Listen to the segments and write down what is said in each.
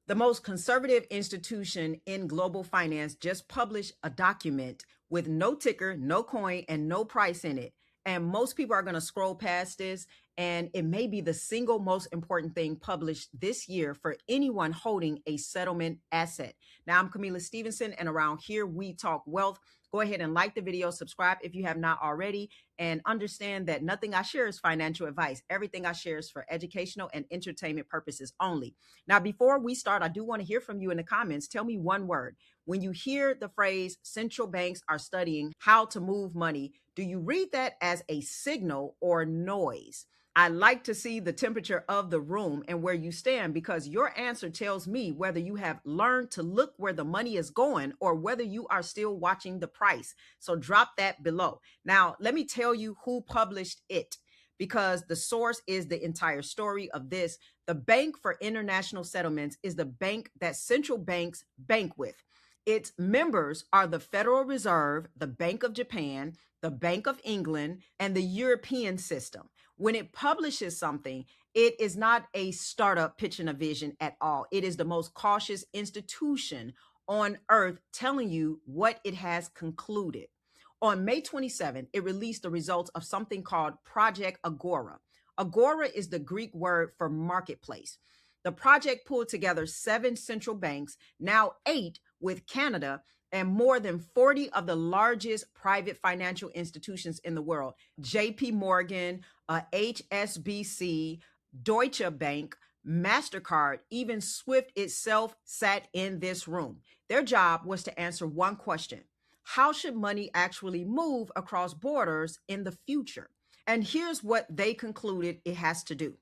The most conservative institution in global finance just published a document with no ticker, no coin, and no price in it. And most people are going to scroll past this, and it may be the single most important thing published this year for anyone holding a settlement asset. Now, I'm Camila Stevenson, and around here we talk wealth. Go ahead and like the video, subscribe if you have not already, and understand that nothing I share is financial advice. Everything I share is for educational and entertainment purposes only. Now, before we start, I do want to hear from you in the comments. Tell me one word. When you hear the phrase central banks are studying how to move money, do you read that as a signal or noise? I like to see the temperature of the room and where you stand, because your answer tells me whether you have learned to look where the money is going or whether you are still watching the price. So drop that below. Now, let me tell you who published it, because the source is the entire story of this. The Bank for International Settlements is the bank that central banks bank with. Its members are the Federal Reserve, the Bank of Japan, the Bank of England, and the European system. When it publishes something, it is not a startup pitching a vision at all. It is the most cautious institution on earth telling you what it has concluded. On May 27, it released the results of something called Project Agorá. Agora is the Greek word for marketplace. The project pulled together 7 central banks, now 8 with Canada, and more than 40 of the largest private financial institutions in the world. JP Morgan, HSBC, Deutsche Bank, MasterCard, even Swift itself sat in this room. Their job was to answer one question: how should money actually move across borders in the future? And here's what they concluded it has to do.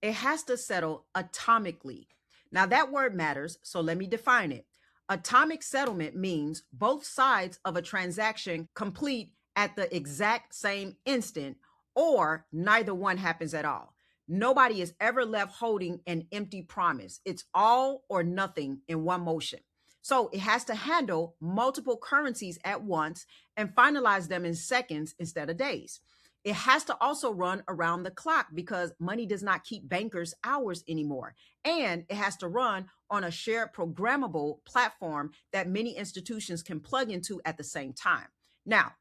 It has to settle atomically. Now, that word matters, so let me define it. Atomic settlement means both sides of a transaction complete at the exact same instant, or neither one happens at all. Nobody is ever left holding an empty promise. It's all or nothing in one motion. So it has to handle multiple currencies at once and finalize them in seconds instead of days. It has to also run around the clock, because money does not keep bankers hours anymore. And it has to run on a shared programmable platform that many institutions can plug into at the same time. Now,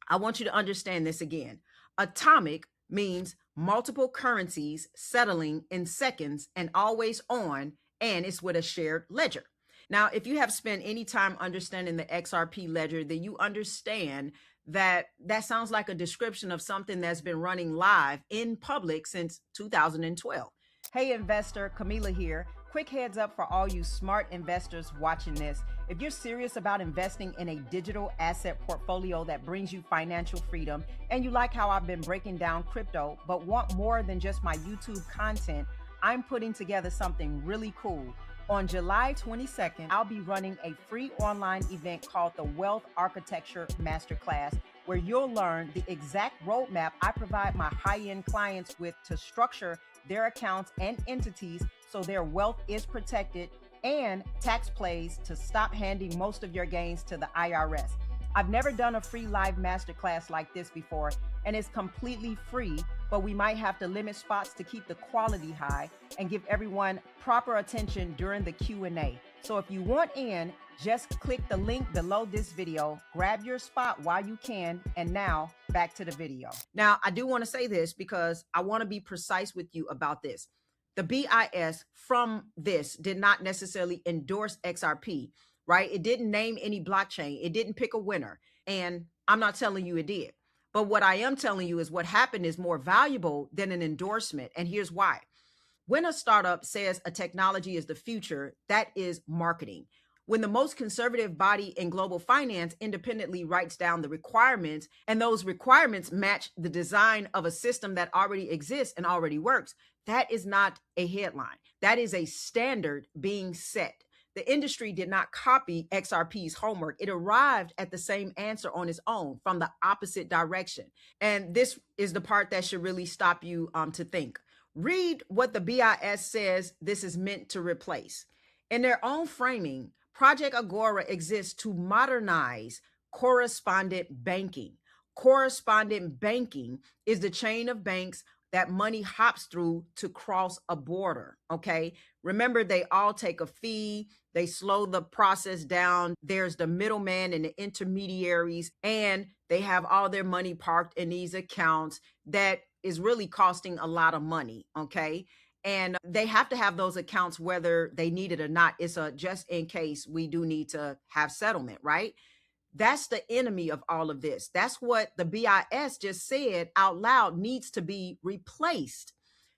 I want you to understand this again. Atomic means multiple currencies settling in seconds and always on, and it's with a shared ledger. Now, if you have spent any time understanding the XRP ledger, then you understand that sounds like a description of something that's been running live in public since 2012. Hey investor, Camila here. Quick heads up for all you smart investors watching this. If you're serious about investing in a digital asset portfolio that brings you financial freedom, and you like how I've been breaking down crypto, but want more than just my YouTube content, I'm putting together something really cool. On July 22nd, I'll be running a free online event called the Wealth Architecture Masterclass, where you'll learn the exact roadmap I provide my high-end clients with to structure their accounts and entities so their wealth is protected, and tax plays to stop handing most of your gains to the IRS. I've never done a free live masterclass like this before, and it's completely free, but we might have to limit spots to keep the quality high and give everyone proper attention during the Q&A. So if you want in, just click the link below this video, grab your spot while you can, and now back to the video. Now, I do want to say this because I want to be precise with you about this. The BIS from this did not necessarily endorse XRP, right? It didn't name any blockchain. It didn't pick a winner. And I'm not telling you it did. But what I am telling you is what happened is more valuable than an endorsement. And here's why. When a startup says a technology is the future, that is marketing. When the most conservative body in global finance independently writes down the requirements, and those requirements match the design of a system that already exists and already works, that is not a headline. That is a standard being set. The industry did not copy XRP's homework. It arrived at the same answer on its own from the opposite direction. And this is the part that should really stop you to think. Read what the BIS says this is meant to replace. In their own framing, Project Agorá exists to modernize correspondent banking. Correspondent banking is the chain of banks that money hops through to cross a border, okay? Remember, they all take a fee. They slow the process down. There's the middleman and the intermediaries, and they have all their money parked in these accounts that is really costing a lot of money. Okay. And they have to have those accounts whether they need it or not. It's a just in case we do need to have settlement, right? That's the enemy of all of this. That's what the BIS just said out loud needs to be replaced.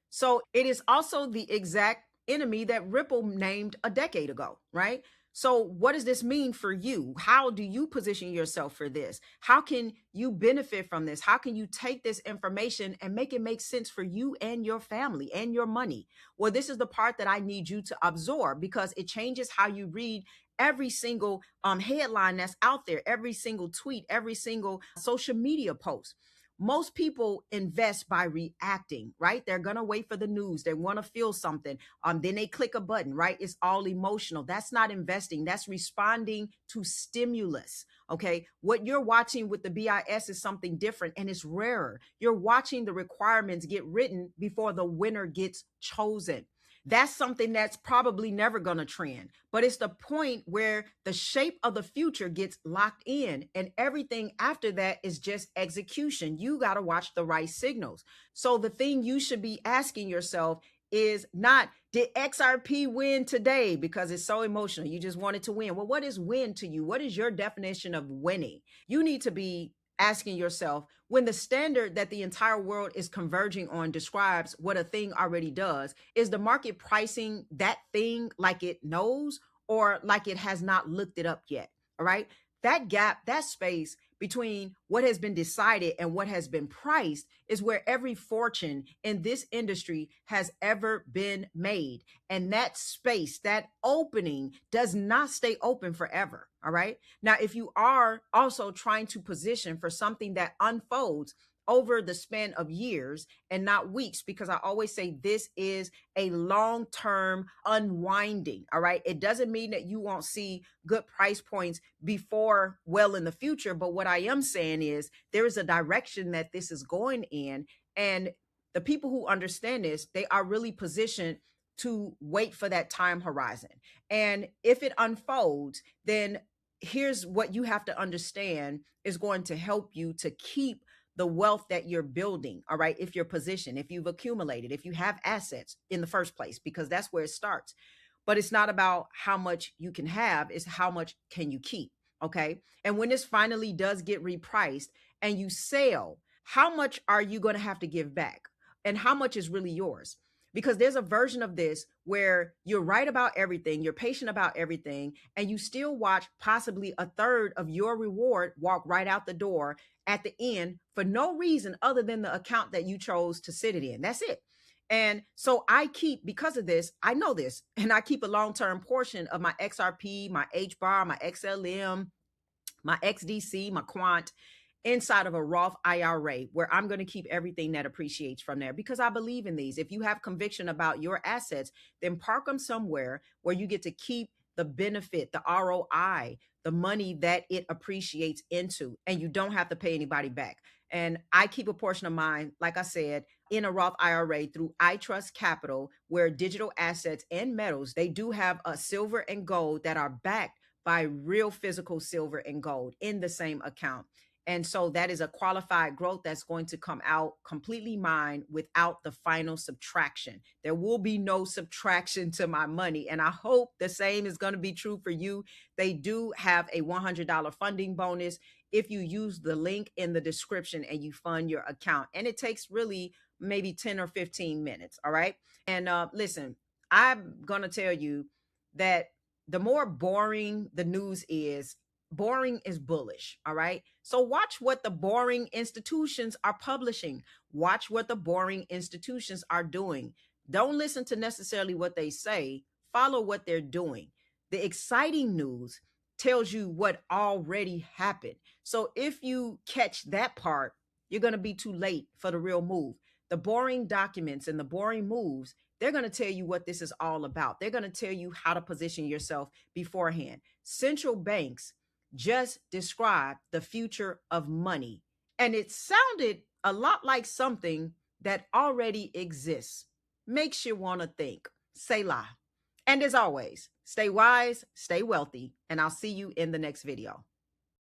So it is also the exact enemy that Ripple named a decade ago, right? So what does this mean for you? How do you position yourself for this? How can you benefit from this? How can you take this information and make it make sense for you and your family and your money? Well, this is the part that I need you to absorb because it changes how you read every single headline that's out there, every single tweet, every single social media post. Most people invest by reacting, right? They're going to wait for the news. They want to feel something. Then they click a button, right? It's all emotional. That's not investing. That's responding to stimulus. Okay. What you're watching with the BIS is something different and it's rarer. You're watching the requirements get written before the winner gets chosen. That's something that's probably never going to trend, but it's the point where the shape of the future gets locked in and everything after that is just execution. You got to watch the right signals. So the thing you should be asking yourself is not, did XRP win today? Because it's so emotional. You just wanted to win. Well, what is win to you? What is your definition of winning? You need to be asking yourself, when the standard that the entire world is converging on describes what a thing already does, is the market pricing that thing like it knows or like it has not looked it up yet? All right. That gap, that space between what has been decided and what has been priced is where every fortune in this industry has ever been made. And that space, that opening does not stay open forever. All right. Now, if you are also trying to position for something that unfolds over the span of years and not weeks, because I always say this is a long-term unwinding. All right. It doesn't mean that you won't see good price points before well in the future. But what I am saying is there is a direction that this is going in. And the people who understand this, they are really positioned to wait for that time horizon. And if it unfolds, then here's what you have to understand is going to help you to keep the wealth that you're building. All right. If you're positioned, if you've accumulated, if you have assets in the first place, because that's where it starts. But it's not about how much you can have, it's how much can you keep. Okay. And when this finally does get repriced and you sell, how much are you going to have to give back? And how much is really yours? Because there's a version of this where you're right about everything, you're patient about everything, and you still watch possibly a third of your reward walk right out the door at the end for no reason other than the account that you chose to sit it in. That's it. And so I keep, because of this, I know this, and I keep a long-term portion of my XRP, my HBAR, my XLM, my XDC, my Quant inside of a Roth IRA where I'm going to keep everything that appreciates from there because I believe in these. If you have conviction about your assets, then park them somewhere where you get to keep the benefit, the ROI, the money that it appreciates into, and you don't have to pay anybody back. And I keep a portion of mine, like I said, in a Roth IRA through I Trust Capital, where digital assets and metals, they do have a silver and gold that are backed by real physical silver and gold in the same account. And so that is a qualified growth that's going to come out completely mine without the final subtraction. There will be no subtraction to my money. And I hope the same is going to be true for you. They do have a $100 funding bonus if you use the link in the description and you fund your account. And it takes really maybe 10 or 15 minutes. All right. And listen, I'm going to tell you that the more boring the news is, boring is bullish. All right. So watch what the boring institutions are publishing. Watch what the boring institutions are doing. Don't listen to necessarily what they say. Follow what they're doing. The exciting news tells you what already happened. So if you catch that part, you're going to be too late for the real move. The boring documents and the boring moves, they're going to tell you what this is all about. They're going to tell you how to position yourself beforehand. Central banks just described the future of money, and it sounded a lot like something that already exists. Makes you want to think. Selah. And as always, stay wise, stay wealthy, and I'll see you in the next video.